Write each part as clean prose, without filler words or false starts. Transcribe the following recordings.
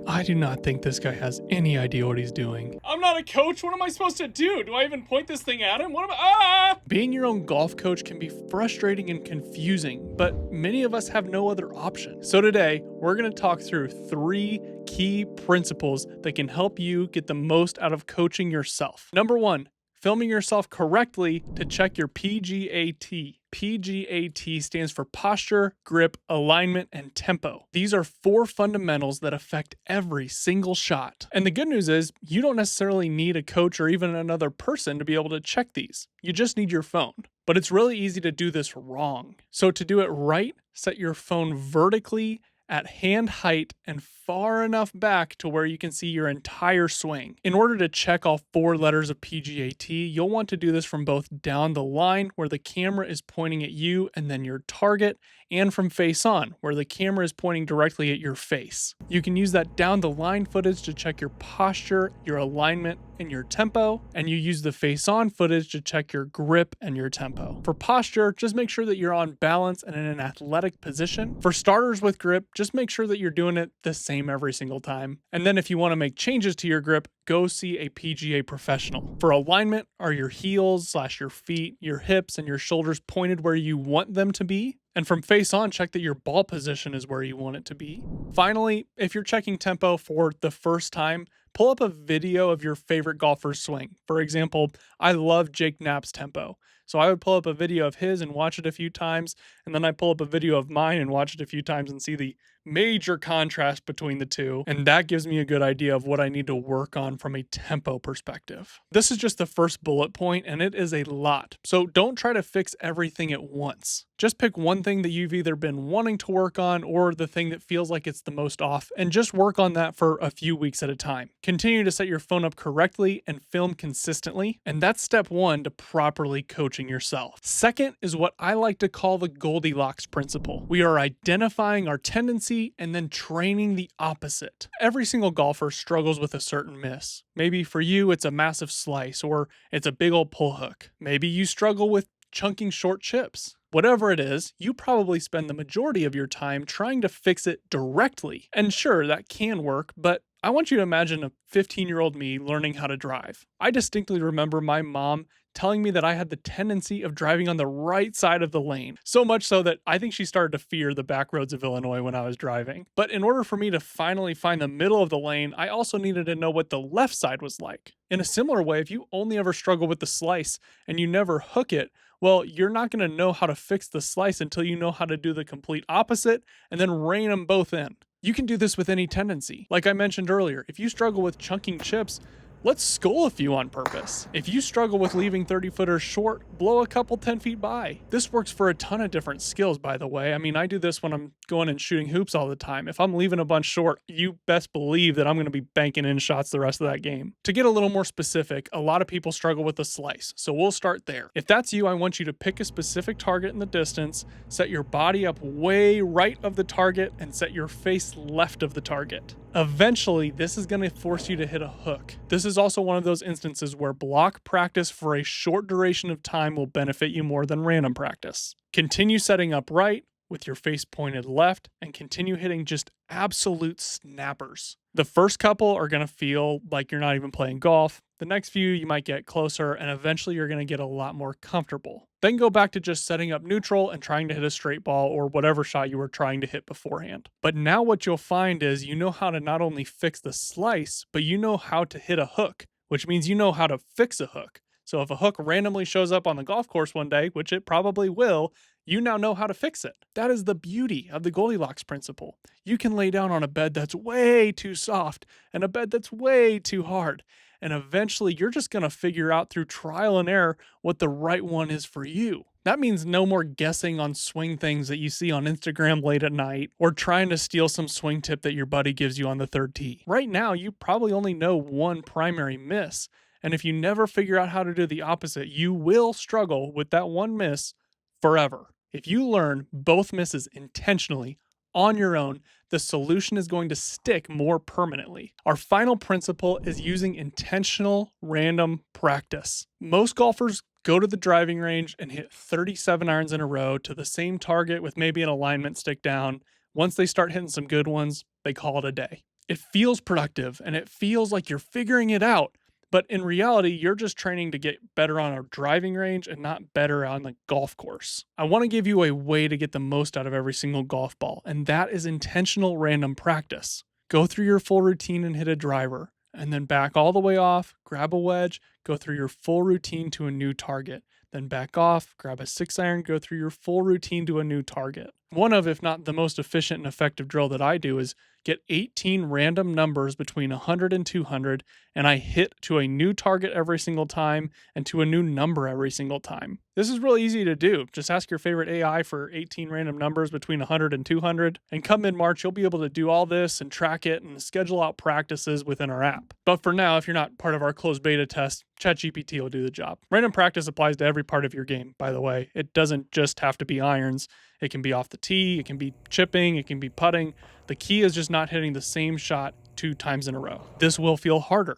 I do not think this guy has any idea what he's doing. I'm not a coach. What am I supposed to do? Do I even point this thing at him? What am I? Being your own golf coach can be frustrating and confusing, but many of us have no other option. So today, we're going to talk through 3 key principles that can help you get the most out of coaching yourself. Number 1, filming yourself correctly to check your PGAT. PGAT stands for posture, grip, alignment, and tempo. These are 4 fundamentals that affect every single shot. And the good news is, you don't necessarily need a coach or even another person to be able to check these. You just need your phone. But it's really easy to do this wrong. So to do it right, set your phone vertically at hand height and far enough back to where you can see your entire swing. In order to check all 4 letters of PGAT, you'll want to do this from both down the line, where the camera is pointing at you and then your target, and from face on, where the camera is pointing directly at your face. You can use that down the line footage to check your posture, your alignment, and your tempo, and you use the face on footage to check your grip and your tempo. For posture, just make sure that you're on balance and in an athletic position. For starters with grip, just make sure that you're doing it the same every single time. And then if you want to make changes to your grip, go see a PGA professional. For alignment, are your heels / your feet, your hips, and your shoulders pointed where you want them to be? And from face on, check that your ball position is where you want it to be. Finally, if you're checking tempo for the first time, pull up a video of your favorite golfer's swing. For example, I love Jake Knapp's tempo. So I would pull up a video of his and watch it a few times, and then I pull up a video of mine and watch it a few times and see the major contrast between the two, and that gives me a good idea of what I need to work on from a tempo perspective. This is just the first bullet point, and it is a lot, so don't try to fix everything at once. Just pick one thing that you've either been wanting to work on or the thing that feels like it's the most off, and just work on that for a few weeks at a time. Continue to set your phone up correctly and film consistently, and that's step 1 to properly coaching yourself. Second is what I like to call the Goldilocks Principle. We are identifying our tendency and then training the opposite. Every single golfer struggles with a certain miss. Maybe for you, it's a massive slice or it's a big old pull hook. Maybe you struggle with chunking short chips. Whatever it is, you probably spend the majority of your time trying to fix it directly. And sure, that can work, but I want you to imagine a 15-year-old me learning how to drive. I distinctly remember my mom telling me that I had the tendency of driving on the right side of the lane. So much so that I think she started to fear the back roads of Illinois when I was driving. But in order for me to finally find the middle of the lane, I also needed to know what the left side was like. In a similar way, if you only ever struggle with the slice and you never hook it, well, you're not going to know how to fix the slice until you know how to do the complete opposite and then rein them both in. You can do this with any tendency. Like I mentioned earlier, if you struggle with chunking chips, let's skull a few on purpose. If you struggle with leaving 30-footers short, blow a couple 10 feet by. This works for a ton of different skills, by the way. I mean, I do this when I'm going and shooting hoops all the time. If I'm leaving a bunch short, you best believe that I'm going to be banking in shots the rest of that game. To get a little more specific, a lot of people struggle with the slice, so we'll start there. If that's you, I want you to pick a specific target in the distance, set your body up way right of the target, and set your face left of the target. Eventually, this is going to force you to hit a hook. This is also one of those instances where block practice for a short duration of time will benefit you more than random practice. Continue setting up right with your face pointed left and continue hitting just absolute snappers. The first couple are going to feel like you're not even playing golf. The next few you might get closer, and eventually you're going to get a lot more comfortable. Then go back to just setting up neutral and trying to hit a straight ball or whatever shot you were trying to hit beforehand. But now what you'll find is you know how to not only fix the slice, but you know how to hit a hook, which means you know how to fix a hook. So if a hook randomly shows up on the golf course one day, which it probably will, you now know how to fix it. That is the beauty of the Goldilocks Principle. You can lay down on a bed that's way too soft and a bed that's way too hard. And eventually you're just going to figure out through trial and error what the right one is for you. That means no more guessing on swing things that you see on Instagram late at night or trying to steal some swing tip that your buddy gives you on the 3rd tee. Right now, you probably only know one primary miss. And if you never figure out how to do the opposite, you will struggle with that one miss forever. If you learn both misses intentionally on your own, the solution is going to stick more permanently. Our final principle is using intentional random practice. Most golfers go to the driving range and hit 37 irons in a row to the same target with maybe an alignment stick down. Once they start hitting some good ones, they call it a day. It feels productive and it feels like you're figuring it out. But in reality, you're just training to get better on a driving range and not better on the golf course. I want to give you a way to get the most out of every single golf ball, and that is intentional random practice. Go through your full routine and hit a driver, and then back all the way off, grab a wedge, go through your full routine to a new target. Then back off, grab a 6-iron, go through your full routine to a new target. One of, if not the most efficient and effective drill that I do is get 18 random numbers between 100 and 200, and I hit to a new target every single time and to a new number every single time. This is really easy to do. Just ask your favorite AI for 18 random numbers between 100 and 200, and come mid-March, you'll be able to do all this and track it and schedule out practices within our app. But for now, if you're not part of our closed beta test, ChatGPT will do the job. Random practice applies to every part of your game, by the way. It doesn't just have to be irons. It can be off the tee, it can be chipping, it can be putting. The key is just not hitting the same shot 2 times in a row. This will feel harder.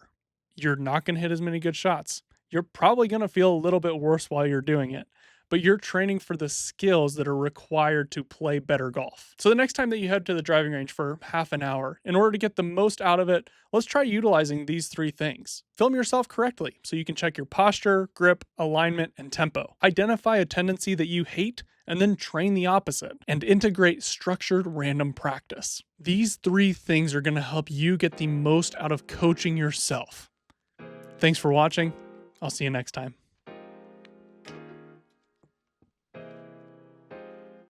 You're not going to hit as many good shots. You're probably going to feel a little bit worse while you're doing it, but you're training for the skills that are required to play better golf. So the next time that you head to the driving range for half an hour, in order to get the most out of it, let's try utilizing these 3 things. Film yourself correctly so you can check your posture, grip, alignment, and tempo. Identify a tendency that you hate and then train the opposite, and integrate structured random practice. These 3 things are going to help you get the most out of coaching yourself. Thanks for watching. I'll see you next time.